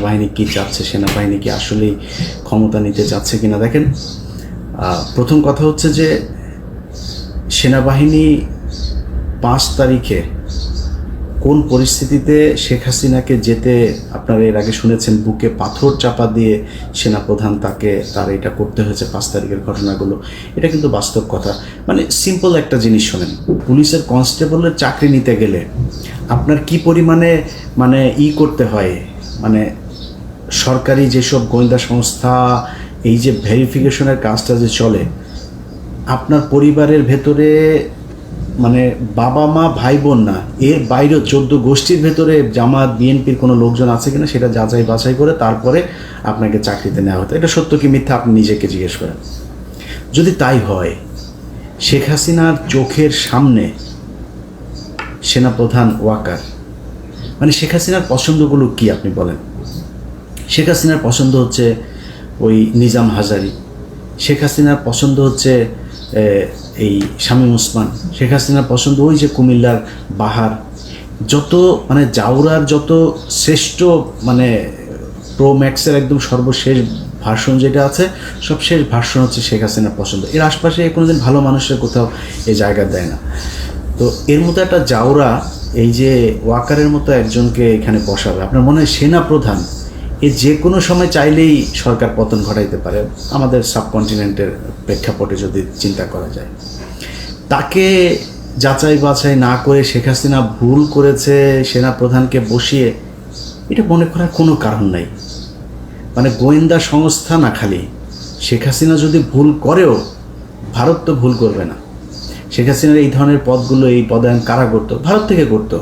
সেনাবাহিনী কি চাচ্ছে, সেনাবাহিনী কি আসলেই ক্ষমতা নিতে চাচ্ছে কিনা। দেখেন, প্রথম কথা হচ্ছে যে সেনাবাহিনী 5 তারিখে কোন পরিস্থিতিতে শেখ হাসিনাকে যেতে, আপনারা এর আগে শুনেছেন বুকে পাথর চাপা দিয়ে সেনাপ্রধান তার এটা করতে হয়েছে 5 তারিখের ঘটনাগুলো, এটা কিন্তু বাস্তব কথা। মানে সিম্পল একটা জিনিস শোনেন, পুলিশের কনস্টেবলের চাকরি নিতে গেলে আপনার কি পরিমাণে করতে হয়, মানে সরকারি যেসব গোয়েন্দা সংস্থা এই যে ভেরিফিকেশনের কাজটা যে চলে, আপনার পরিবারের ভেতরে মানে বাবা মা ভাই বোন না, এর বাইরেও 14 গোষ্ঠীর ভেতরে জামাত বিএনপির কোনো লোকজন আছে কিনা সেটা যাচাই বাছাই করে তারপরে আপনাকে চাকরিতে নেওয়া হতো। এটা সত্য কি মিথ্যা আপনি নিজেকে জিজ্ঞেস করেন। যদি তাই হয়, শেখ হাসিনার চোখের সামনে সেনাপ্রধান ওয়াকার, মানে শেখ হাসিনার পছন্দগুলো কি আপনি বলেন? শেখ হাসিনার পছন্দ হচ্ছে ওই নিজাম হাজারি, শেখ হাসিনার পছন্দ হচ্ছে এই শামীম ওসমান, শেখ হাসিনার পছন্দ ওই যে কুমিল্লার বাহার, যত মানে জাউরার যত শ্রেষ্ঠ মানে প্রো ম্যাক্সের একদম সর্বশেষ ভার্সন যেটা আছে, সব শেষ ভার্সন হচ্ছে শেখ হাসিনার পছন্দ। এর আশপাশে কোনোদিন ভালো মানুষের কোথাও এই জায়গা দেয় না। তো এর মতো একটা জাউরা এই যে ওয়াকারের মতো একজনকে এখানে বসাবে, আপনার মনে হয় সেনা প্রধান এ যে কোনো সময় চাইলেই সরকার পতন ঘটাইতে পারে, আমাদের সাবকন্টিনেন্টের প্রেক্ষাপটে যদি চিন্তা করা যায়। তাকে যাচাই বাছাই না করে শেখ হাসিনা ভুল করেছে সেনা প্রধানকে বসিয়ে, এটা মনে করার কোনো কারণ নাই। মানে গোয়েন্দা সংস্থা না, খালি শেখ হাসিনা যদি ভুল করেও ভারত তো ভুল করবে না। শেখ হাসিনার এই ধরনের পদগুলো, এই পদায়ন কারা করতো? ভারত থেকে করতো।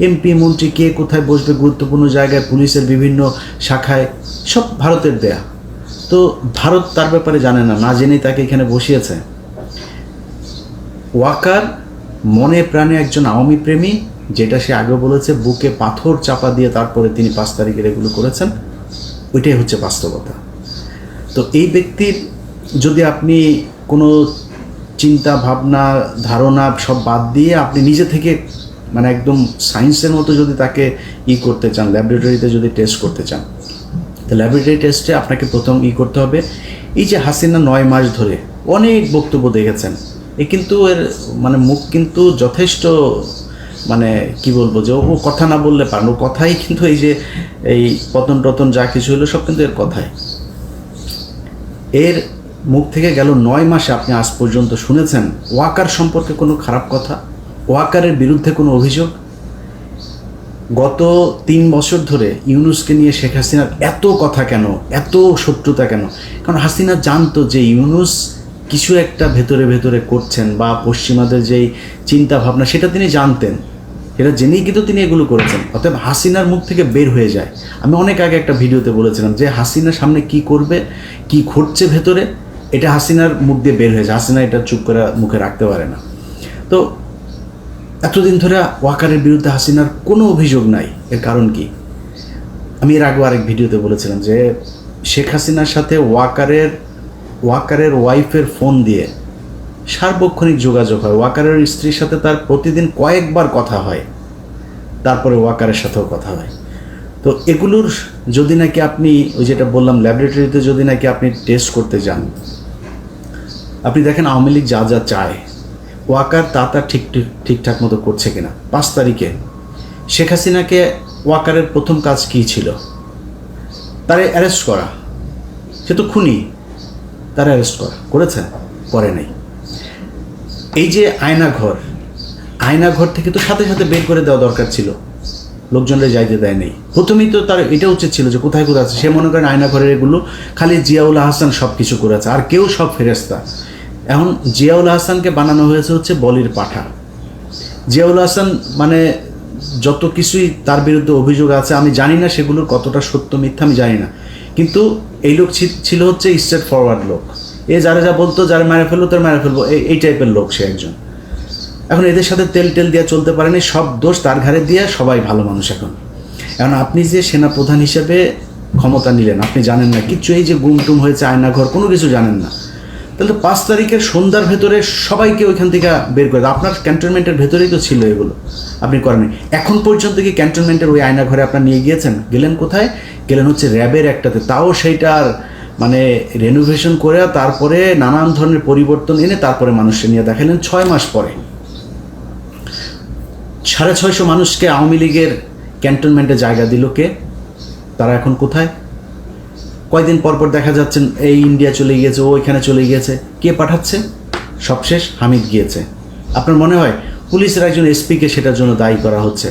এমপি মন্ত্রী কে কোথায় বসবে গুরুত্বপূর্ণ জায়গায়, পুলিশের বিভিন্ন শাখায়, সব ভারতের দেয়া। তো ভারত তার ব্যাপারে জানে না, না জেনেই তাকে এখানে বসিয়েছে। ওয়াকার মনে প্রাণে একজন আওয়ামী প্রেমী, যেটা সে আগে বলেছে, বুকে পাথর চাপা দিয়ে তারপরে তিনি 5 তারিখের এগুলো করেছেন, ওইটাই হচ্ছে বাস্তবতা। তো এই ব্যক্তির যদি আপনি কোনো চিন্তা ভাবনা ধারণা সব বাদ দিয়ে আপনি নিজে থেকে মানে একদম সায়েন্সের মতো যদি তাকে করতে চান, ল্যাবরেটরিতে যদি টেস্ট করতে চান, তো ল্যাবরেটরি টেস্টে আপনাকে প্রথম করতে হবে, এই যে হাসিনা 9 মাস ধরে অনেক বক্তব্য দেখেছেন, কিন্তু এর মানে মুখ কিন্তু যথেষ্ট মানে কি বলবো, যে ও কথা না বললে পারেন, ও কথাই কিন্তু এই যে এই পতন টতন যা কিছু হলো সব কিন্তু এর কথাই। এর মুখ থেকে গেল 9 মাসে আপনি আজ পর্যন্ত শুনেছেন ওয়াকার সম্পর্কে কোনো খারাপ কথা, ওয়াকারের বিরুদ্ধে কোনো অভিযোগ? গত 3 বছর ধরে ইউনূসকে নিয়ে শেখ হাসিনার এত কথা কেন, এত শত্রুতা কেন? কারণ হাসিনা জানতো যে ইউনূস কিছু একটা ভেতরে ভেতরে করছেন, বা পশ্চিমাদের যেই চিন্তা ভাবনা সেটা তিনি জানতেন, এটা জেনেই কিন্তু তিনি এগুলো করেছেন। অতএব হাসিনার মুখ থেকে বের হয়ে যায়। আমি অনেক আগে একটা ভিডিওতে বলেছিলাম যে হাসিনার সামনে কি করবে, কি ঘটছে ভেতরে, এটা হাসিনার মুখ দিয়ে বের হয়ে যায়। হাসিনা এটা চুপ করে মুখে রাখতে পারে না। তো এতদিন ধরে ওয়াকারের বিরুদ্ধে হাসিনার কোনো অভিযোগ নাই, এর কারণ কি? আমি এর আগেও আরেক ভিডিওতে বলেছিলাম যে শেখ হাসিনার সাথে ওয়াকারের ওয়াইফের ফোন দিয়ে সার্বক্ষণিক যোগাযোগ হয়, ওয়াকারের স্ত্রীর সাথে তার প্রতিদিন কয়েকবার কথা হয়, তারপরে ওয়াকারের সাথেও কথা হয়। তো এগুলোর যদি নাকি আপনি ওই যেটা বললাম ল্যাবরেটরিতে যদি নাকি আপনি টেস্ট করতে যান, আপনি দেখেন আওয়ামী লীগ যা যা চায় ওয়াকার তা ঠিকঠাক মতো করছে কিনা। 5 তারিখে শেখ হাসিনাকে ওয়াকারের প্রথম কাজ কী ছিল? তারে অ্যারেস্ট করা। সে তো খুনি, তারা অ্যারেস্ট করেছে? করে নাই। এই যে আয়নাঘর থেকে তো সাথে সাথে বের করে দেওয়া দরকার ছিল, লোকজনরা যাইতে দেয় নেই। প্রথমেই তো তার এটা উচিত ছিল যে কোথায় আছে। সে মনে করেন আয়নাঘরের এগুলো খালি জিয়াউল হাসান সব কিছু করেছে, আর কেউ সব ফেরেস্তা। এখন জিয়াউল হাসানকে বানানো হয়েছে হচ্ছে বলির পাঠা। জিয়াউল হাসান মানে যত কিছুই তার বিরুদ্ধে অভিযোগ আছে, আমি জানি না সেগুলোর কতটা সত্য মিথ্যা আমি জানি না, কিন্তু এই লোক ছিল হচ্ছে স্ট্রেট ফরওয়ার্ড লোক। যারা যা বলতো, যারা মেরে ফেলবো তার মেরে ফেলবো, এই টাইপের লোক সে একজন। এখন এদের সাথে তেল দিয়ে চলতে পারেনি, সব দোষ তার ঘাড়ে দিয়ে সবাই ভালো মানুষ। এখন আপনি যে সেনা প্রধান হিসেবে ক্ষমতা নিলেন, আপনি জানেন না কিচ্ছু, এই যে গুমটুম হয়েছে আয়নাঘর, কোনো কিছু জানেন না। তাহলে 5 তারিখের সন্ধ্যার ভেতরে সবাইকে ওইখান থেকে বের করে, আপনার ক্যান্টনমেন্টের ভেতরেই তো ছিল এগুলো, আপনি করেন। এখন পর্যন্ত কি ক্যান্টনমেন্টের ওই আয়নাঘরে আপনার নিয়ে গেলেন কোথায়? গেলেন হচ্ছে র্যাবের একটাতে, তাও সেইটার মানে রেনোভেশন করে তারপরে নানান ধরনের পরিবর্তন এনে তারপরে মানুষকে নিয়ে দেখালেন 6 মাস পরে। 650 মানুষকে আওয়ামী লীগের ক্যান্টনমেন্টে জায়গা দিল কে? তারা এখন কোথায়? কয়দিন পর পর দেখা যাচ্ছেন এই ইন্ডিয়া চলে গিয়েছে, ও এখানে চলে গিয়েছে। কে পাঠাচ্ছে? সবশেষ হামিদ গিয়েছে। আপনার মনে হয় পুলিশের একজন এসপিকে সেটার জন্য দায়ী করা হচ্ছে?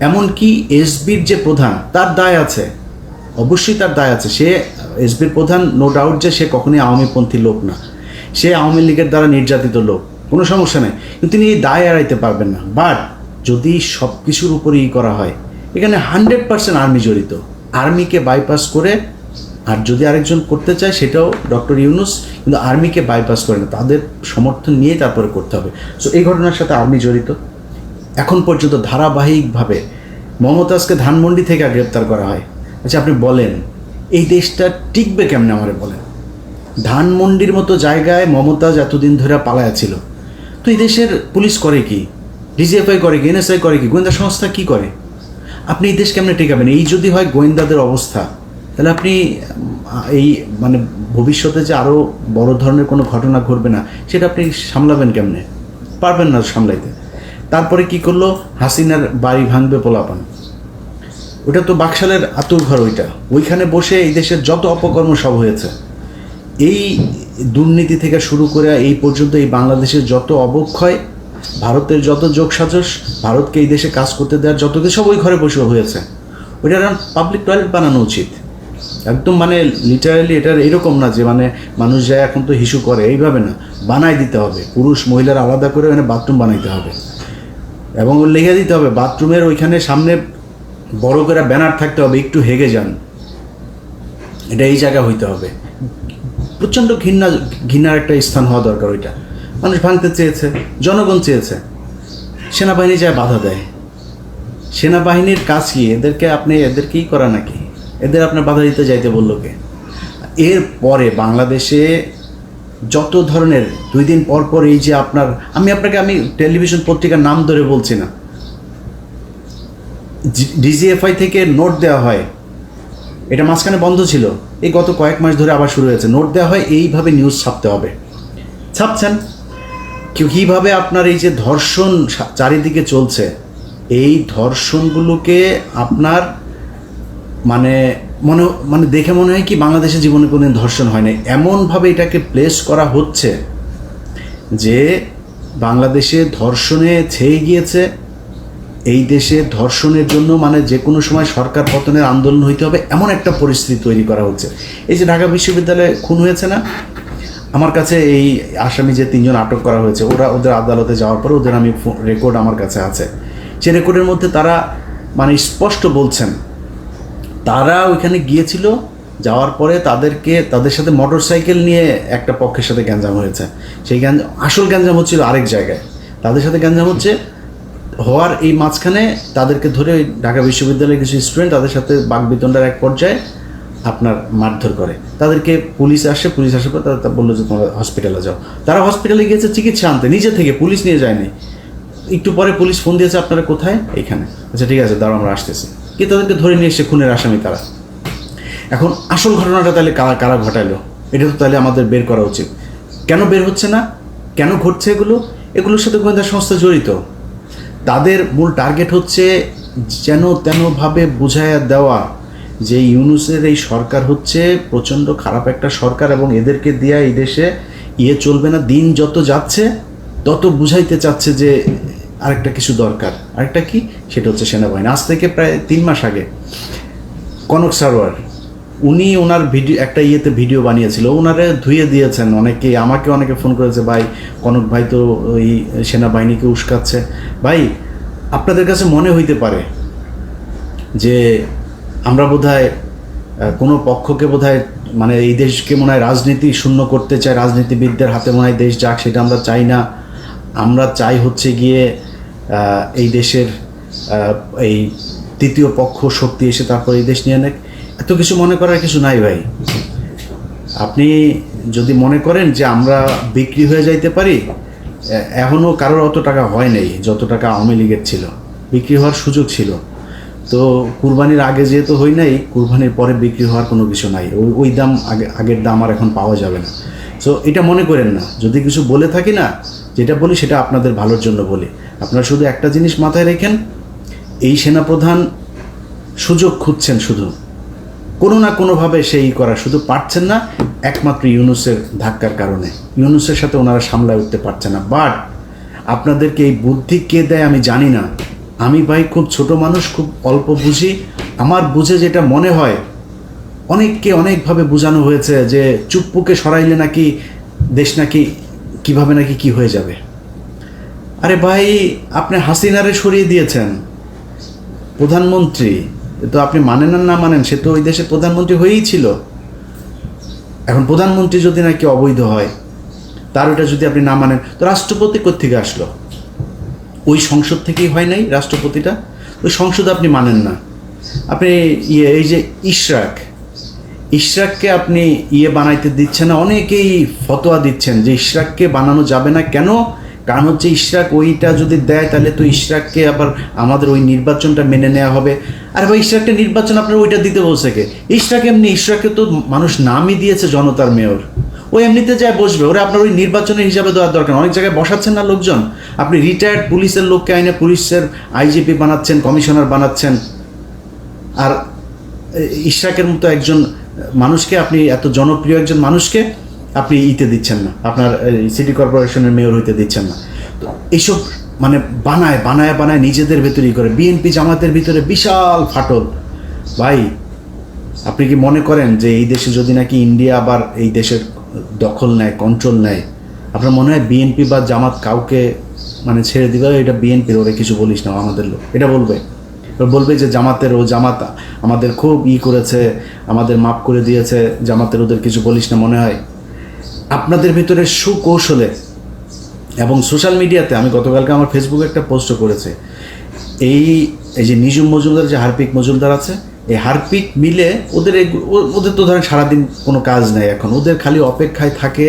এমনকি এসবির যে প্রধান, তার দায় আছে, অবশ্যই তার দায় আছে। সে এসবির প্রধান, নো ডাউট যে সে কখনোই আওয়ামীপন্থী লোক না, সে আওয়ামী লীগের দ্বারা নির্যাতিত লোক, কোনো সমস্যা নেই, কিন্তু তিনি এই দায় এড়াইতে পারবেন না। বাট যদি সব কিছুর উপরেই করা হয়, এখানে 100% আর্মি জড়িত। আর্মিকে বাইপাস করে, আর যদি আরেকজন করতে চায় সেটাও ডক্টর ইউনূস, কিন্তু আর্মিকে বাইপাস করে না, তাদের সমর্থন নিয়েই তারপরে করতে হবে। সো এই ঘটনার সাথে আর্মি জড়িত। এখন পর্যন্ত ধারাবাহিকভাবে মমতাজকে ধানমন্ডি থেকে গ্রেপ্তার করা হয়। আচ্ছা আপনি বলেন এই দেশটা টিকবে কেমনে? আমারে বলেন। ধানমন্ডির মতো জায়গায় মমতাজ এতদিন ধরে পালায়া ছিল, তো এই দেশের পুলিশ করে কি? ডিজিএফআই করে কি? এনএসআই করে কি? গোয়েন্দা সংস্থা কি করে? আপনি এই দেশ কেমনে টেকাবেন? এই যদি হয় গোয়েন্দাদের অবস্থা, তাহলে আপনি এই মানে ভবিষ্যতে যে আরও বড় ধরনের কোনো ঘটনা ঘটবে না, সেটা আপনি সামলাবেন কেমনে? পারবেন না সামলাইতে। তারপরে কি করলো? হাসিনার বাড়ি ভাঙবে পোলাপান। ওটা তো বাকশালের আতুর ঘর, ওইখানে বসে এই দেশের যত অপকর্ম সব হয়েছে, এই দুর্নীতি থেকে শুরু করে এই পর্যন্ত এই বাংলাদেশের যত অবক্ষয়, ভারতের যত যোগসাজশ, ভারতকে এই দেশে কাজ করতে দেওয়ার যত কিছু, সব ওই ঘরে বসে হয়েছে। ওইটার পাবলিক টয়লেট বানানো উচিত একদম, মানে লিটারালি। এটার এরকম না যে মানে মানুষ যায় এখন তো হিসু করে, এইভাবে না, বানাই দিতে হবে। পুরুষ মহিলার আলাদা করে মানে বাথরুম বানাইতে হবে, এবং লিখে দিতে হবে বাথরুমের ওইখানে সামনে বড় করে ব্যানার থাকতে হবে, একটু হেগে যান, এটা এই জায়গা হইতে হবে। প্রচণ্ড ঘৃণার একটা স্থান হওয়া দরকার। ওইটা মানুষ ভাঙতে চেয়েছে, জনগণ চেয়েছে, সেনাবাহিনী যায় বাধা দেয়। সেনাবাহিনীর কাজ কি? এদেরকেই করা নাকি? এদের আপনার বাধা দিতে যাইতে বললো কে? এরপরে বাংলাদেশে যত ধরনের 2 দিন পর পর এই যে আমি টেলিভিশন পত্রিকার নাম ধরে বলছি না, ডিজিএফআই থেকে নোট দেওয়া হয়, এটা মাঝখানে বন্ধ ছিল, এই গত কয়েক মাস ধরে আবার শুরু হয়েছে। নোট দেওয়া হয়, এইভাবে নিউজ ছাপতে হবে, ছাপছেন। কীভাবে আপনার এই যে ধর্ষণ চারিদিকে চলছে, এই ধর্ষণগুলোকে আপনার মানে দেখে মনে হয় কি বাংলাদেশের জীবনে কোনোদিন ধর্ষণ হয় না, এমনভাবে এটাকে প্লেস করা হচ্ছে যে বাংলাদেশে ধর্ষণে ছেয়ে গিয়েছে। এই দেশে ধর্ষণের জন্য মানে যে কোনো সময় সরকার পতনের আন্দোলন হইতে হবে, এমন একটা পরিস্থিতি তৈরি করা হচ্ছে। এই যে ঢাকা বিশ্ববিদ্যালয়ে খুন হয়েছে না, আমার কাছে এই আসামি যে 3 জন আটক করা হয়েছে, ওদের আদালতে যাওয়ার পরে ওদের রেকর্ড আমার কাছে আছে। সে রেকর্ডের মধ্যে তারা মানে স্পষ্ট বলছেন, তারা ওইখানে গিয়েছিল, যাওয়ার পরে তাদের সাথে মোটরসাইকেল নিয়ে একটা পক্ষের সাথে গ্যাঞ্জাম হয়েছে। সেই আসল গ্যাঞ্জাম হচ্ছিল আরেক জায়গায়, তাদের সাথে গ্যাঞ্জাম হচ্ছে হওয়ার এই মাঝখানে তাদেরকে ধরে ঢাকা বিশ্ববিদ্যালয়ের কিছু স্টুডেন্ট তাদের সাথে বাকবিতণ্ডার এক পর্যায়ে আপনার মারধর করে। তাদেরকে পুলিশ আসার পর তারা বললো যে তোমরা হসপিটালে যাও। তারা হসপিটালে গিয়েছে চিকিৎসা আনতে, নিজে থেকে, পুলিশ নিয়ে যায়নি। একটু পরে পুলিশ ফোন দিয়েছে, আপনারা কোথায়? এইখানে। আচ্ছা ঠিক আছে, দাঁড়াও আমরা আসতেছি। কি তাদেরকে ধরে নিয়ে এসে খুনের আসামি তারা। এখন আসল ঘটনাটা তাহলে কারা ঘটাইলো, এটা তো তাহলে আমাদের বের করা উচিত। কেন বের হচ্ছে না? কেন ঘটছে এগুলোর সাথে গোয়েন্দা সংস্থা জড়িত। তাদের মূল টার্গেট হচ্ছে যেন তেনভাবে বুঝাইয়া দেওয়া যে ইউনূসের এই সরকার হচ্ছে প্রচণ্ড খারাপ একটা সরকার, এবং এদেরকে দিয়ে এই দেশে চলবে না। দিন যত যাচ্ছে তত বুঝাইতে চাচ্ছে যে আরেকটা কিছু দরকার। আরেকটা কি? সেটা হচ্ছে সেনাবাহিনী। আজ থেকে প্রায় 3 মাস আগে কনক সারোয়ার, উনি ওনার একটা ভিডিও বানিয়েছিল, ওনারে ধুয়ে দিয়েছেন আমাকে ফোন করেছে, ভাই কনক ভাই তো ওই সেনাবাহিনীকে উস্কাচ্ছে। ভাই আপনাদের কাছে মনে হইতে পারে যে আমরা বোধহয় কোনো পক্ষকে বোধহয় মানে এই দেশকে মনে হয় রাজনীতি শূন্য করতে চাই, রাজনীতিবিদদের হাতে মনে হয় দেশ যাক, সেটা আমরা চাই না। আমরা চাই হচ্ছে গিয়ে এই দেশের এই তৃতীয় পক্ষ শক্তি এসে তারপর এই দেশ নিয়ে নেক। এত কিছু মনে করার কিছু নাই ভাই। আপনি যদি মনে করেন যে আমরা বিক্রি হয়ে যাইতে পারি, এখনও কারোর অত টাকা হয় নাই যত টাকা আওয়ামী লীগের ছিল, বিক্রি হওয়ার সুযোগ ছিল। তো কুরবানির আগে যেহেতু হই নাই, কুরবানির পরে বিক্রি হওয়ার কোনো কিছু নাই, ওই দাম আগের দাম আর এখন পাওয়া যাবে না। সো এটা মনে করেন না, যদি কিছু বলে থাকি না, যেটা বলি সেটা আপনাদের ভালোর জন্য বলি। আপনারা শুধু একটা জিনিস মাথায় রেখেন, এই সেনাপ্রধান সুযোগ খুঁজছেন, শুধু কোনো না কোনোভাবে সেই করা, শুধু পারছেন না একমাত্র ইউনূসের ধাক্কার কারণে। ইউনূসের সাথে ওনারা সামলায় উঠতে পারছে না। বাট আপনাদেরকে এই বুদ্ধি কে দেয় আমি জানি না। আমি ভাই খুব ছোট মানুষ, খুব অল্প বুঝি। আমার বুঝে যেটা মনে হয়, অনেককে অনেকভাবে বোঝানো হয়েছে যে চুপ্পুকে সরাইলে নাকি দেশ নাকি কিভাবে নাকি কি হয়ে যাবে। আরে ভাই, আপনি হাসিনারে সরিয়ে দিয়েছেন প্রধানমন্ত্রী, তো আপনি মানেন আর না মানেন, সে তো ওই দেশের প্রধানমন্ত্রী হয়েই ছিল। এখন প্রধানমন্ত্রী যদি নাকি অবৈধ হয়, তার ওটা যদি আপনি না মানেন, তো রাষ্ট্রপতি কোত্থেকে আসলো? ওই সংসদ থেকেই হয় নাই রাষ্ট্রপতিটা? ওই সংসদ আপনি মানেন না। আপনি এই যে ইশরাককে আপনি বানাইতে দিচ্ছেন না, অনেকেই ফতোয়া দিচ্ছেন যে ইশরাককে বানানো যাবে না। কেন? কারণ হচ্ছে ইশরাক ওইটা যদি দেয় তাহলে তো ইশরাককে আবার আমাদের ওই নির্বাচনটা মেনে নেওয়া হবে। আর ভাই, ইশরাককে নির্বাচন আপনার ওইটা দিতে বলছে কে? ইশরাককে তো মানুষ নামই দিয়েছে জনতার মেয়র, ওই এমনিতে যায় বসবে। ওরা আপনার ওই নির্বাচনের হিসাবে দেওয়ার দরকার। অনেক জায়গায় বসাচ্ছেন না লোকজন, আপনি রিটায়ার্ড পুলিশের লোককে আইনে পুলিশের আইজিপি বানাচ্ছেন, কমিশনার বানাচ্ছেন। আর ইশরাকের মতো একজন মানুষকে, আপনি এত জনপ্রিয় একজন মানুষকে আপনি দিচ্ছেন না, আপনার সিটি কর্পোরেশনের মেয়র হইতে দিচ্ছেন না। তো এইসব মানে বানায় নিজেদের ভেতরেই করে। বিএনপি জামাতের ভিতরে বিশাল ফাটল। ভাই, আপনি কি মনে করেন যে এই দেশে যদি নাকি ইন্ডিয়া আবার এই দেশের দখল নেয়, কন্ট্রোল নেয়, আপনার মনে হয় বিএনপি বা জামাত কাউকে মানে ছেড়ে দিবে? এটা বিএনপির, ওরা কিছু বলিস না আমাদের লোক, এটা বলবে যে জামাত আমাদের খুব করেছে, আমাদের মাফ করে দিয়েছে, জামাতের ওদের কিছু বলিস না। মনে হয় আপনাদের ভিতরে সুকৌশলে এবং সোশ্যাল মিডিয়াতে, আমি গতকালকে আমার ফেসবুকে একটা পোস্ট করেছে, এই যে নিজুম মজুমদার, যে হারপিক মজুমদার আছে, এই হারপিক মিলে ওদের তো ধরেন সারাদিন কোনো কাজ নেই, এখন ওদের খালি অপেক্ষায় থাকে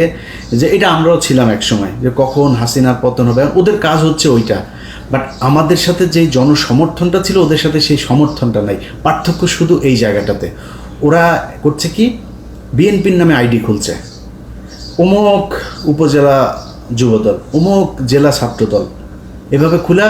যে, এটা আমরাও ছিলাম এক সময়, যে কখন হাসিনার পতন হবে। ওদের কাজ হচ্ছে ওইটা। বাট আমাদের সাথে যেই জনসমর্থনটা ছিল, ওদের সাথে সেই সমর্থনটা নাই। পার্থক্য শুধু এই জায়গাটাতে। ওরা করছে কি, বিএনপির নামে আইডি খুলছে, অমুক উপজেলা যুবদল, অমুক জেলা ছাত্রদল, এভাবে খোলা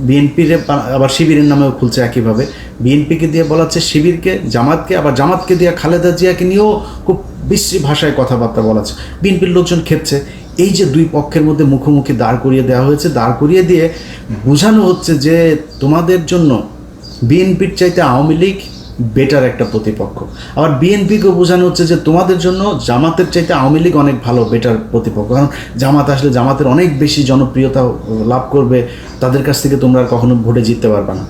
বিএনপির আবার শিবিরের নামেও খুলছে একইভাবে। বিএনপিকে দিয়ে বলাচ্ছে শিবিরকে, জামাতকে, আবার জামাতকে দিয়ে খালেদা জিয়াকে নিয়েও খুব বিশ্রী ভাষায় কথাবার্তা বলাচ্ছে। বিএনপির লোকজন খেপছে। এই যে দুই পক্ষের মধ্যে মুখোমুখি দাঁড় করিয়ে দেওয়া হয়েছে, দাঁড় করিয়ে দিয়ে বোঝানো হচ্ছে যে তোমাদের জন্য বিএনপির চাইতে আওয়ামী লীগ বেটার একটা প্রতিপক্ষ। আবার বিএনপিকেও বোঝানো হচ্ছে যে তোমাদের জন্য জামাতের চাইতে আওয়ামী লীগ অনেক ভালো, বেটার প্রতিপক্ষ। কারণ জামাত আসলে জামাতের অনেক বেশি জনপ্রিয়তা লাভ করবে, তাদের কাছ থেকে তোমরা কখনো ভোটে জিততে পারবে না।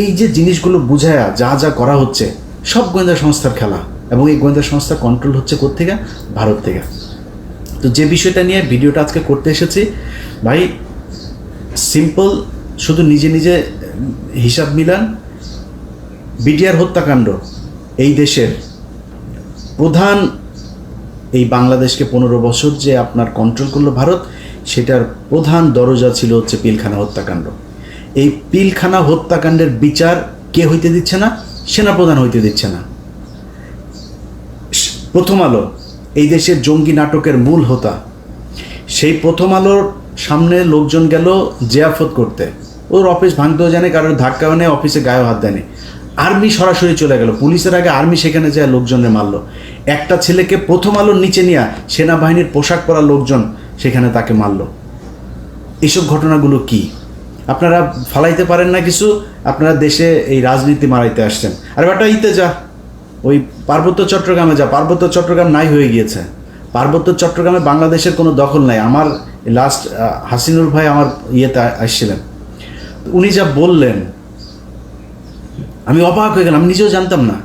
এই যে জিনিসগুলো বুঝায়া যা করা হচ্ছে, সব গোয়েন্দা সংস্থার খেলা। এবং এই গোয়েন্দা সংস্থা কন্ট্রোল হচ্ছে কোত্থেকে? ভারত থেকে। তো যে বিষয়টা নিয়ে ভিডিওটা আজকে করতে এসেছি, ভাই সিম্পল, শুধু নিজে হিসাব মিলান। বিডিআর হত্যাকাণ্ড, এই দেশের প্রধান, এই বাংলাদেশকে 15 বছর যে আপনার কন্ট্রোল করলো ভারত, সেটার প্রধান দরজা ছিল হচ্ছে পিলখানা হত্যাকাণ্ড। এই পিলখানা হত্যাকাণ্ডের বিচার কে হইতে দিচ্ছে না? সেনাপ্রধান হইতে দিচ্ছে না। প্রথম আলো, এই দেশের জঙ্গি নাটকের মূল হোতা, সেই প্রথম আলোর সামনে লোকজন গেল জিয়াফত করতে, ওর অফিস ভাঙতেও জানে, কারোর ধাক্কাও নেই, অফিসে গায়েও হাত দেয়নি। আর্মি সরাসরি চলে গেল, পুলিশের আগে আর্মি সেখানে যায় লোকজনের মারলো। একটা ছেলেকে প্রথম আলোর নিচে নিয়ে সেনাবাহিনীর পোশাক পরা লোকজন সেখানে তাকে মারলো। এইসব ঘটনাগুলো কি আপনারা ফালাইতে পারেন না কিছু? আপনারা দেশে এই রাজনীতি মারাইতে আসছেন। আর বেটা যা, ওই পার্বত্য চট্টগ্রামে যা। পার্বত্য চট্টগ্রাম নাই হয়ে গিয়েছে। পার্বত্য চট্টগ্রামে বাংলাদেশের কোনো দখল নাই। আমার লাস্ট হাসিনুর ভাই আমার আসছিলেন, উনি যা বললেন আমি অবাক হয়ে গেলাম, আমি নিজেও জানতাম না।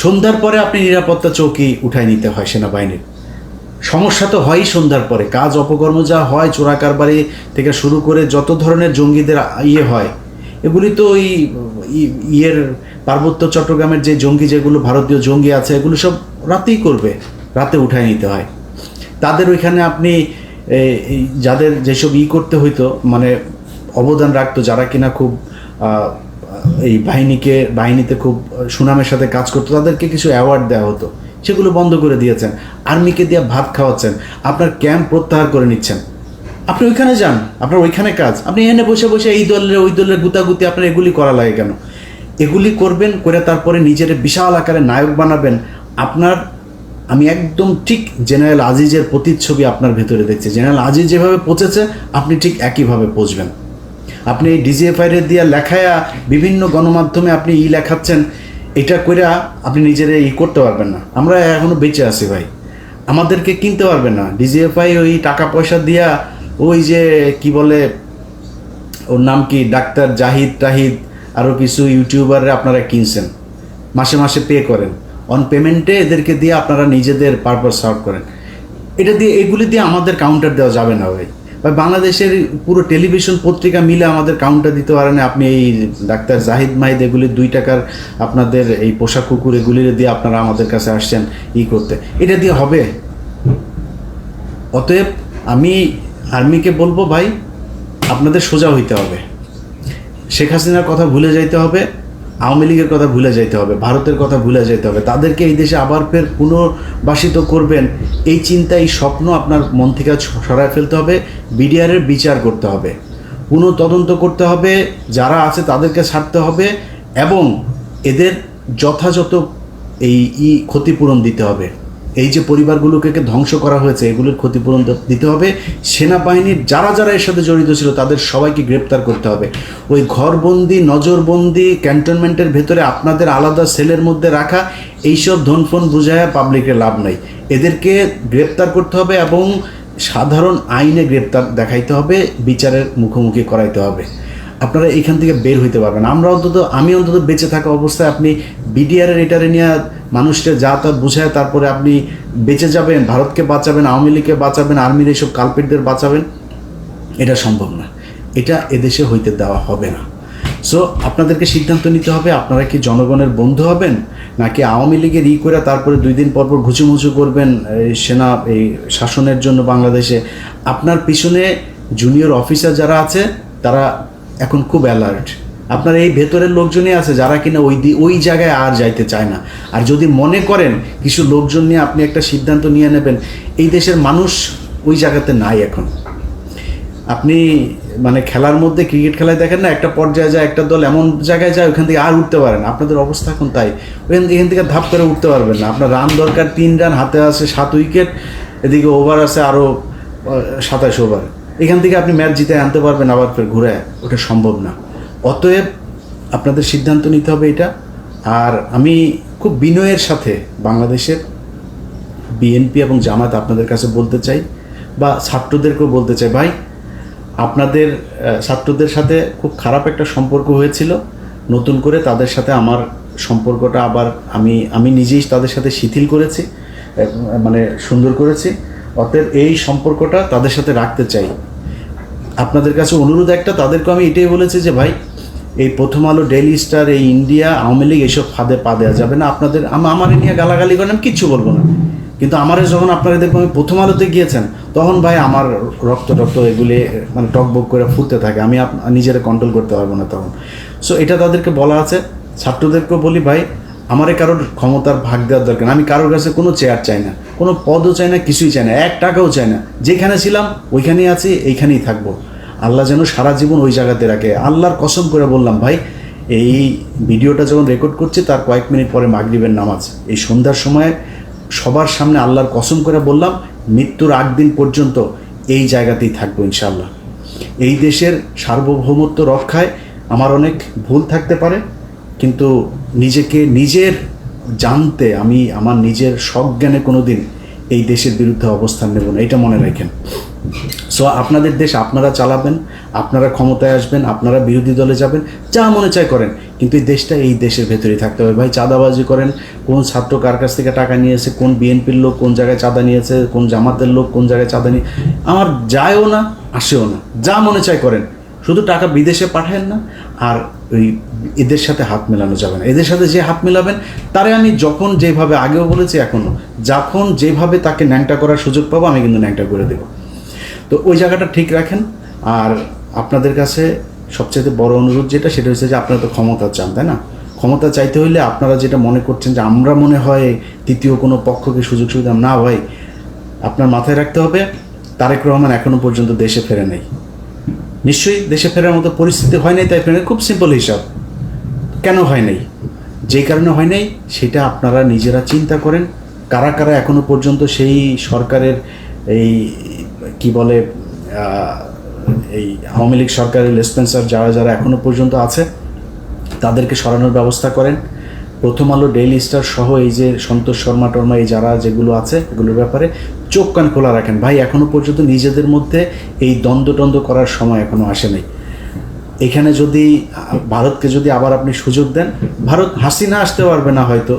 সন্ধ্যার পরে আপনি নিরাপত্তা চৌকি উঠায় নিতে হয় সেনাবাহিনীর। সমস্যা তো হয়ই সন্ধ্যার পরে, কাজ অপকর্ম যা হয়, চোরা কারবারি থেকে শুরু করে যত ধরনের জঙ্গিদের হয়, এগুলি তো ওই পার্বত্য চট্টগ্রামের যে জঙ্গি, যেগুলো ভারতীয় জঙ্গি আছে, এগুলো সব রাতেই করবে, রাতে উঠায় নিতে হয়। তাদের ওইখানে আপনি যাদের যেসব করতে হইতো, মানে অবদান রাখতো, যারা কিনা খুব এই বাহিনীতে খুব সুনামের সাথে কাজ করতো, তাদেরকে কিছু অ্যাওয়ার্ড দেওয়া হতো, সেগুলো বন্ধ করে দিয়েছেন। আর্মিকে দিয়ে ভাত খাওয়াচ্ছেন, আপনার ক্যাম্প প্রত্যাহার করে নিচ্ছেন। আপনি ওইখানে যান, আপনার ওইখানে কাজ, আপনি এখানে বসে বসে এই দলের ওই দলের গুতাগুতি আপনার এগুলি করা লাগে কেন? এগুলি করবেন, করে তারপরে নিজের বিশাল আকারে নায়ক বানাবেন। আমি একদম ঠিক জেনারেল আজিজের প্রতিচ্ছবি আপনার ভেতরে দেখছি। জেনারেল আজিজ যেভাবে পচেছে আপনি ঠিক একইভাবে পচবেন। আপনি এই ডিজিএফআই দিয়ে লেখায়া বিভিন্ন গণমাধ্যমে আপনি লেখাচ্ছেন, এটা কইরা আপনি নিজের করতে পারবেন না। আমরা এখনো বেঁচে আছি ভাই, আমাদেরকে কিনতে পারবেন না। ডিজিএফআই ওই টাকা পয়সা দিয়া ওই যে কি বলে ওর নাম কি, ডাক্তার জাহিদ টাহিদ আরও কিছু ইউটিউবাররা আপনারা কিনছেন, মাসে মাসে পে করেন, অন পেমেন্টে এদেরকে দিয়ে আপনারা নিজেদের পারপাস সার্ভ করেন। এগুলি দিয়ে আমাদের কাউন্টার দেওয়া যাবে না ভাই। বাংলাদেশের পুরো টেলিভিশন পত্রিকা মিলে আমাদের কাউন্টার দিতে পারেন। আপনি এই ডাক্তার জাহিদ মাহিদ এগুলি 2 টাকার আপনাদের এই পোশাক কুকুর এগুলি দিয়ে আপনারা আমাদের কাছে আসছেন করতে, এটা দিয়ে হবে? অতএব আমি আর্মিকে বলবো ভাই, আপনাদের সোজা হইতে হবে, শেখ হাসিনার কথা ভুলে যাইতে হবে, আওয়ামী লীগের কথা ভুলে যাইতে হবে, ভারতের কথা ভুলে যাইতে হবে। তাদেরকে এই দেশে আবার ফের পুনর্বাসিত করবেন, এই চিন্তা, এই স্বপ্ন আপনার মন থেকে সরায় ফেলতে হবে। বিডিআরের বিচার করতে হবে, তদন্ত করতে হবে, যারা আছে তাদেরকে ছাড়তে হবে এবং এদের যথাযথ ক্ষতিপূরণ দিতে হবে। এই যে পরিবারগুলোকে ধ্বংস করা হয়েছে এগুলোর ক্ষতিপূরণ দিতে হবে। সেনাবাহিনীর যারা যারা এর সাথে জড়িত ছিল তাদের সবাইকে গ্রেপ্তার করতে হবে। ওই ঘরবন্দি নজরবন্দি ক্যান্টনমেন্টের ভেতরে আপনাদের আলাদা সেলের মধ্যে রাখা এইসব ধনফন বুঝায় পাবলিকের লাভ নাই। এদেরকে গ্রেপ্তার করতে হবে এবং সাধারণ আইনে গ্রেপ্তার দেখাইতে হবে, বিচারের মুখোমুখি করাইতে হবে। আপনারা এখান থেকে বের হইতে পারবেন। আমি অন্তত বেঁচে থাকা অবস্থায় আপনি বিডিআরের এটারে নিয়ে মানুষকে যা তা বুঝায় তারপরে আপনি বেঁচে যাবেন, ভারতকে বাঁচাবেন, আওয়ামী লীগকে বাঁচাবেন, আর্মির এইসব কালপিটদের বাঁচাবেন, এটা সম্ভব না। এটা এদেশে হইতে দেওয়া হবে না। সো আপনাদেরকে সিদ্ধান্ত নিতে হবে, আপনারা কি জনগণের বন্ধু হবেন নাকি আওয়ামী লীগের করে তারপরে 2 দিন পর ঘুচুমুচু করবেন সেনা শাসনের জন্য বাংলাদেশে। আপনার পিছনে জুনিয়র অফিসার যারা আছে তারা এখন খুব অ্যালার্ট। আপনার এই ভেতরের লোকজনই আছে যারা কিনা ওই জায়গায় আর যাইতে চায় না। আর যদি মনে করেন কিছু লোকজন নিয়ে আপনি একটা সিদ্ধান্ত নিয়ে নেবেন, এই দেশের মানুষ ওই জায়গাতে নাই এখন। আপনি খেলার মধ্যে ক্রিকেট খেলায় দেখেন না, একটা পর্যায়ে যায় একটা দল এমন জায়গায় যায় ওখান থেকে আর উঠতে পারে না। আপনাদের অবস্থা এখন তাই, এখান থেকে ধাপ করে উঠতে পারবেন না। আপনার রান দরকার 3 রান, হাতে আছে 7 উইকেট, এদিকে ওভার আছে আরও 27 ওভার। এখান থেকে আপনি ম্যাচ জিতে আনতে পারবেন আবার ফের ঘুরে, ওটা সম্ভব না। অতএব আপনাদের সিদ্ধান্ত নিতে হবে এটা। আর আমি খুব বিনয়ের সাথে বাংলাদেশের বিএনপি এবং জামাত আপনাদের কাছে বলতে চাই, বা ছাত্রদেরকেও বলতে চাই, ভাই আপনাদের ছাত্রদের সাথে খুব খারাপ একটা সম্পর্ক হয়েছিল, নতুন করে তাদের সাথে আমার সম্পর্কটা আবার আমি নিজেই তাদের সাথে শিথিল করেছি, সুন্দর করেছি। অতএব এই সম্পর্কটা তাদের সাথে রাখতে চাই। আপনাদের কাছে অনুরোধ একটা, তাদেরকে আমি এটাই বলেছি যে ভাই এই প্রথম আলো, ডেইলি স্টার, এই ইন্ডিয়া, আওয়ামী লীগ এইসব ফাঁদে পা দেওয়া যাবে না। আপনাদের আমার নিয়ে গালাগালি করেন, আমি কিচ্ছু বলবো না, কিন্তু আমার যখন আপনারা দেখবো আমি প্রথম আলোতে গিয়েছেন তখন ভাই আমার রক্ত এগুলি টকবক করে ফুটতে থাকে, আমি নিজেরা কন্ট্রোল করতে পারবো না তখন। সো এটা তাদেরকে বলা আছে। ছাত্রদেরকেও বলি, ভাই আমারে কারোর ক্ষমতার ভাগ দেওয়ার দরকার না। আমি কারোর কাছে কোনো চেয়ার চাই না, কোনো পদও চাই না, কিছুই চাই না, 1 টাকাও চাই না। যেখানে ছিলাম ওইখানেই আছি, এইখানেই থাকবো। আল্লাহ যেন সারা জীবন ওই জায়গাতে রাখে। আল্লাহর কসম করে বললাম ভাই, এই ভিডিওটা যখন রেকর্ড করছি তার কয়েক মিনিট পরে মাগরিবের নামাজ, এই সন্ধ্যার সময় সবার সামনে আল্লাহর কসম করে বললাম, মৃত্যুর 8 দিন পর্যন্ত এই জায়গাতেই থাকবো ইনশাআল্লাহ। এই দেশের সার্বভৌমত্ব রক্ষায় আমার অনেক ভুল থাকতে পারে, কিন্তু নিজের জানতে আমি আমার নিজের সজ্ঞানে কোনো দিন এই দেশের বিরুদ্ধে অবস্থান নেব না, এটা মনে রাখেন। সো আপনাদের দেশ আপনারা চালাবেন, আপনারা ক্ষমতায় আসবেন, আপনারা বিরোধী দলে যাবেন, যা মনে চায় করেন, কিন্তু এই দেশটা এই দেশের ভেতরেই থাকতে হবে। ভাই চাঁদাবাজি করেন, কোন ছাত্র কার কাছ থেকে টাকা নিয়েছে, কোন বিএনপির লোক কোন জায়গায় চাঁদা নিয়েছে, কোন জামাতের লোক কোন জায়গায় চাঁদা নিয়ে, আমার যায়ও না আসেও না, যা মনে চায় করেন, শুধু টাকা বিদেশে পাঠায়েন না। আর এদের সাথে হাত মেলানো যাবে না। এদের সাথে যে হাত মেলাবেন তারে আমি যখন যেভাবে আগেও বলেছি এখনও, যখন যেভাবে তাকে ন্যাংটা করার সুযোগ পাবো আমি কিন্তু ন্যাংটা করে দেবো। তো ওই জায়গাটা ঠিক রাখেন। আর আপনাদের কাছে সবচেয়ে বড় অনুরোধ যেটা, সেটা হচ্ছে যে আপনারা তো ক্ষমতা চান, তাই না? ক্ষমতা চাইতে হইলে আপনারা যেটা মনে করছেন যে আমরা মনে হয় তৃতীয় কোনো পক্ষকে সুযোগ সুবিধা, না ভাই, আপনার মাথায় রাখতে হবে তারেক রহমান এখনো পর্যন্ত দেশে ফেরে নাই। নিশ্চয়ই দেশে ফেরার মতো পরিস্থিতি হয় নাই, তাই ফেরে। খুব সিম্পল হিসাব, কেন হয় নাই, যেই কারণে হয় নাই সেটা আপনারা নিজেরা চিন্তা করেন। কারা কারা এখনো পর্যন্ত সেই সরকারের এই কি বলে এই আওয়ামী লীগ সরকারের লেসপেন্সার যারা যারা এখনো পর্যন্ত আছে তাদেরকে সরানোর ব্যবস্থা করেন। প্রথম আলো, ডেইলি স্টার সহ এই যে সন্তোষ শর্মা টর্মা এই যারা যেগুলো আছে এগুলোর ব্যাপারে চোখ কান খোলা রাখেন। ভাই এখনো পর্যন্ত নিজেদের মধ্যে এই দ্বন্দ্ব করার সময় এখনো আসে নাই। এখানে যদি ভারতকে যদি আবার আপনি সুযোগ দেন, ভারত হাসিনা আসতে পারবে না হয়তো,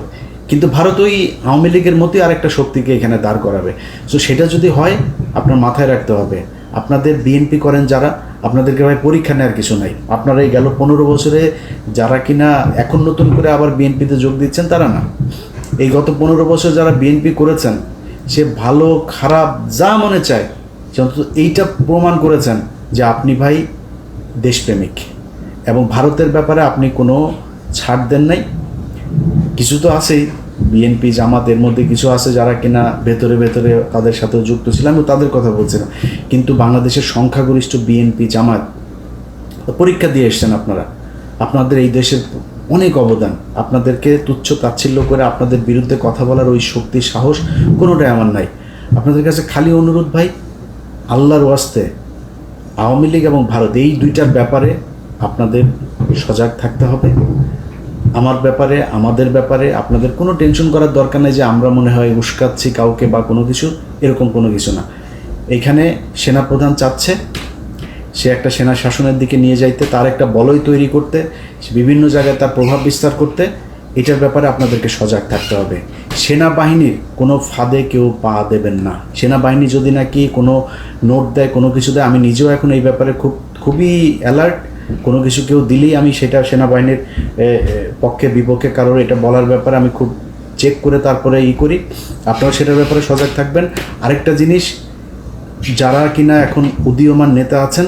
কিন্তু ভারত ওই আওয়ামী লীগের মতোই আরেকটা শক্তিকে এখানে দাঁড় করাবে। সো সেটা যদি হয় আপনার মাথায় রাখতে হবে, আপনাদের বিএনপি করেন যারা, আপনাদেরকে ভাই পরীক্ষা নেওয়ার কিছু নাই। আপনারা এই গেল 15 বছরে যারা কিনা এখন নতুন করে আবার বিএনপিতে যোগ দিচ্ছেন তারা না, এই গত 15 বছর যারা বিএনপি করেছেন, সে ভালো খারাপ যা মনে চায় সে অন্তত এইটা প্রমাণ করেছেন যে আপনি ভাই দেশপ্রেমিক, এবং ভারতের ব্যাপারে আপনি কোনো ছাড় দেন নাই। কিছু তো আছেই, বিএনপি জামাত এর মধ্যে কিছু আছে যারা কিনা ভেতরে ভেতরে তাদের সাথেও যুক্ত ছিল, আমি তাদের কথা বলছিলাম, কিন্তু বাংলাদেশের সংখ্যাগরিষ্ঠ বিএনপি জামাত পরীক্ষা দিয়ে এসছেন আপনারা। আপনাদের এই দেশের অনেক অবদান, আপনাদেরকে তুচ্ছ তাচ্ছিল্য করে আপনাদের বিরুদ্ধে কথা বলার ওই শক্তি সাহস কোনোটাই আমার নাই। আপনাদের কাছে খালি অনুরোধ ভাই, আল্লাহর ওয়াস্তে আওয়ামী লীগ এবং ভারত এই দুইটার ব্যাপারে আপনাদের সজাগ থাকতে হবে। আমার ব্যাপারে, আমাদের ব্যাপারে আপনাদের কোনো টেনশন করার দরকার নেই যে আমরা মনে হয় উস্কাচ্ছি কাউকে বা কোনো কিছু, এরকম কোনো কিছু না। এখানে সেনাপ্রধান চাচ্ছে সে একটা সেনা শাসনের দিকে নিয়ে যাইতে, তার একটা বলয় তৈরি করতে, বিভিন্ন জায়গায় তার প্রভাব বিস্তার করতে। এটার ব্যাপারে আপনাদেরকে সজাগ থাকতে হবে। সেনাবাহিনীর কোনো ফাঁদে কেউ পা দেবেন না। সেনাবাহিনী যদি নাকি কোনো নোট দেয়, কোনো কিছু দেয়, আমি নিজেও এখন এই ব্যাপারে খুবই অ্যালার্ট। কোনো কিছু কেউ দিলেই আমি সেটা সেনাবাহিনীর পক্ষে বিপক্ষে কারোর এটা বলার ব্যাপারে আমি খুব চেক করে তারপরে করি। আপনারা সেটার ব্যাপারে সজাগ থাকবেন। আরেকটা জিনিস, যারা কিনা এখন উদীয়মান নেতা আছেন,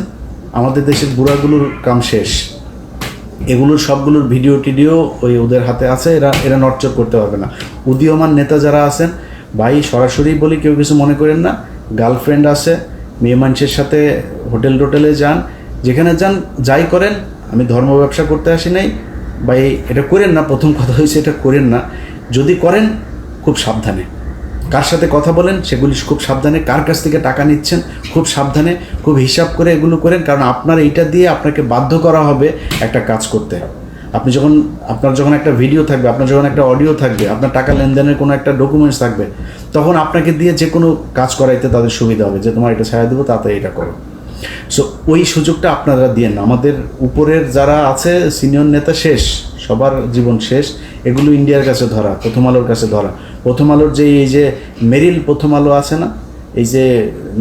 আমাদের দেশের বুড়াগুলোর কাম শেষ, এগুলোর সবগুলোর ভিডিও টিডিও ওই ওদের হাতে আছে, এরা নড়চড় করতে পারবে না। উদীয়মান নেতা যারা আছেন ভাই, সরাসরি বলি, কেউ কিছু মনে করেন না, গার্লফ্রেন্ড আছে, মেয়ে মানুষের সাথে হোটেলে যান, যেখানে যান যাই করেন, আমি ধর্ম ব্যবসা করতে আসি নাই ভাই, এটা করেন না। প্রথম কথা হয়েছে এটা করেন না। যদি করেন খুব সাবধানে, কার সাথে কথা বলেন সেগুলি খুব সাবধানে, কার কাছ থেকে টাকা নিচ্ছেন খুব সাবধানে, খুব হিসাব করে এগুলো করেন। কারণ আপনার এইটা দিয়ে আপনাকে বাধ্য করা হবে একটা কাজ করতে। আপনার যখন একটা ভিডিও থাকবে, আপনার যখন একটা অডিও থাকবে, আপনার টাকা লেনদেনের কোনো একটা ডকুমেন্টস থাকবে, তখন আপনাকে দিয়ে যে কোনো কাজ করাইতে তাদের সুবিধা হবে যে তোমার এটা ছাড়া দেবো, তাড়াতাড়ি এটা করো। সো ওই সুযোগটা আপনারা দিয়েন না। আমাদের উপরের যারা আছে সিনিয়র নেতা শেষ, সবার জীবন শেষ। এগুলো ইন্ডিয়ার কাছে ধরা, প্রথম আলোর কাছে ধরা। প্রথম আলোর যে এই যে মেরিল প্রথম আলো আছে না, এই যে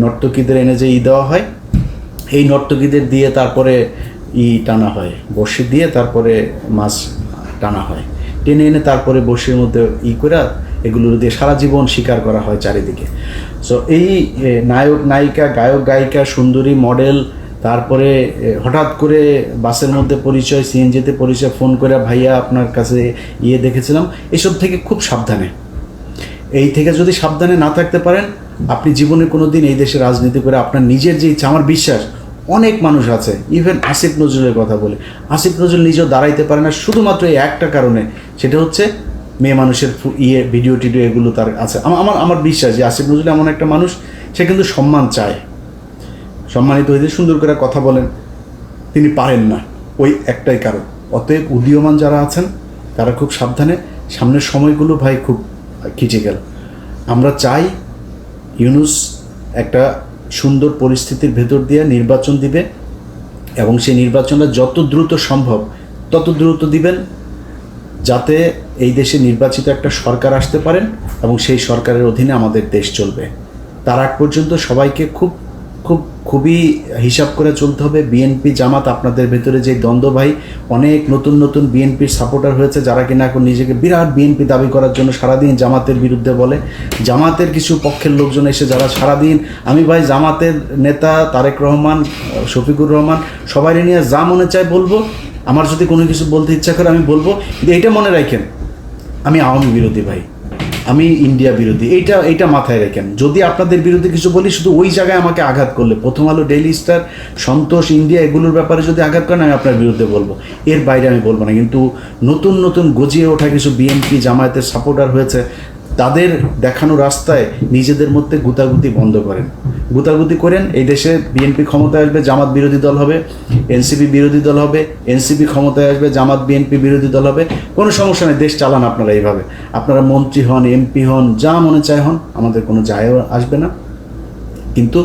নর্তকীদের এনে যে দেওয়া হয়, এই নর্তকীদের দিয়ে তারপরে টানা হয়, বড়শি দিয়ে তারপরে মাছ টানা হয়, টেনে এনে তারপরে বড়শির মধ্যে করে এগুলোর দিয়ে সারা জীবন শিকার করা হয় চারিদিকে। সো এই নায়ক নায়িকা, গায়ক গায়িকা, সুন্দরী মডেল, তারপরে হঠাৎ করে বাসের মধ্যে পরিচয়, সিএনজিতে পরিচয়, ফোন করে ভাইয়া আপনার কাছে দেখেছিলাম, এসব থেকে খুব সাবধানে। এই থেকে যদি সাবধানে না থাকতে পারেন, আপনি জীবনে কোনো দিন এই দেশে রাজনীতি করে আপনার নিজের যে ইচ্ছা, আমার বিশ্বাস অনেক মানুষ আছে, ইভেন আসিফ নজরুলের কথা বলে, আসিফ নজরুল নিজেও দাঁড়াইতে পারে না শুধুমাত্র এই একটা কারণে, সেটা হচ্ছে মেয়ে মানুষের ভিডিও টিডিও এগুলো তার আছে। আমার বিশ্বাস যে আসিফ নজরুল এমন একটা মানুষ, সে কিন্তু সম্মান চায়, সম্মানিত হইতে সুন্দর করে কথা বলেন, তিনি পারেন না, ওই একটাই কারণ। অতএব উদীয়মান যারা আছেন তারা খুব সাবধানে। সামনের সময়গুলো ভাই খুব ক্রিটিক্যাল। আমরা চাই ইউনূস একটা সুন্দর পরিস্থিতির ভেতর দিয়ে নির্বাচন দিবে, এবং সেই নির্বাচনটা যত দ্রুত সম্ভব তত দ্রুত দিবেন, যাতে এই দেশে নির্বাচিত একটা সরকার আসতে পারেন এবং সেই সরকারের অধীনে আমাদের দেশ চলবে। তার আগ পর্যন্ত সবাইকে খুব খুবই হিসাব করে চলতে হবে। বিএনপি জামাত আপনাদের ভেতরে যে দ্বন্দ্ব ভাই, অনেক নতুন নতুন বিএনপির সাপোর্টার হয়েছে যারা কিনা এখন নিজেকে বিরাট বিএনপি দাবি করার জন্য সারাদিন জামাতের বিরুদ্ধে বলে। জামাতের কিছু পক্ষের লোকজন এসে যারা সারাদিন, আমি ভাই জামাতের নেতা তারেক রহমান, শফিকুর রহমান সবাই নিয়ে যা মনে চায় বলবো, আমার যদি কোনো কিছু বলতে ইচ্ছা করে আমি বলবো, কিন্তু এইটা মনে রাখেন আমি আওয়ামী বিরোধী ভাই, আমি ইন্ডিয়া বিরোধী, এইটা মাথায় রাখেন। যদি আপনাদের বিরুদ্ধে কিছু বলি শুধু ওই জায়গায় আমাকে আঘাত করলে, প্রথম আলো, ডেইলি স্টার, সন্তোষ, ইন্ডিয়া এগুলোর ব্যাপারে যদি আঘাত করেন আমি আপনার বিরুদ্ধে বলবো, এর বাইরে আমি বলবো না। কিন্তু নতুন নতুন গজিয়ে ওঠা কিছু বিএনপি জামায়াতের সাপোর্টার হয়েছে, তাদের দেখানো রাস্তায় নিজেদের মধ্যে গুতাগুতি বন্ধ করেন, গুতাগুতি করেন। এই দেশে বিএনপি ক্ষমতায় আসবে, জামাত বিরোধী দল হবে, এনসিপি বিরোধী দল হবে, এনসিপি ক্ষমতায় আসবে, জামাত বিএনপি বিরোধী দল হবে, কোনো সমস্যা নেই, দেশ চালান আপনারা এইভাবে। আপনারা মন্ত্রী হন, এমপি হন, যা মনে চায় হন, আমাদের কোনো যায় আসবে না। কিন্তু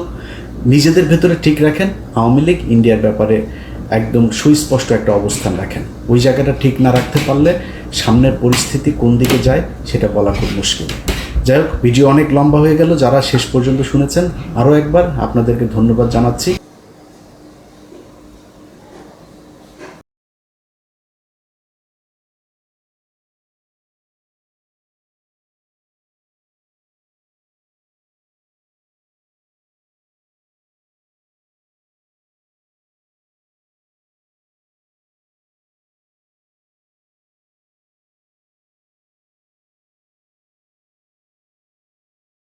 নিজেদের ভেতরে ঠিক রাখেন, আওয়ামী লীগ ইন্ডিয়ার ব্যাপারে একদম সুস্পষ্ট একটা অবস্থান রাখেন। ওই জায়গাটা ঠিক না রাখতে পারলে সামনের পরিস্থিতি কোন দিকে যায় সেটা বলা খুব মুশকিল। যাই হোক, ভিডিও অনেক লম্বা হয়ে গেল। যারা শেষ পর্যন্ত শুনেছেন আরও একবার আপনাদেরকে ধন্যবাদ জানাচ্ছি।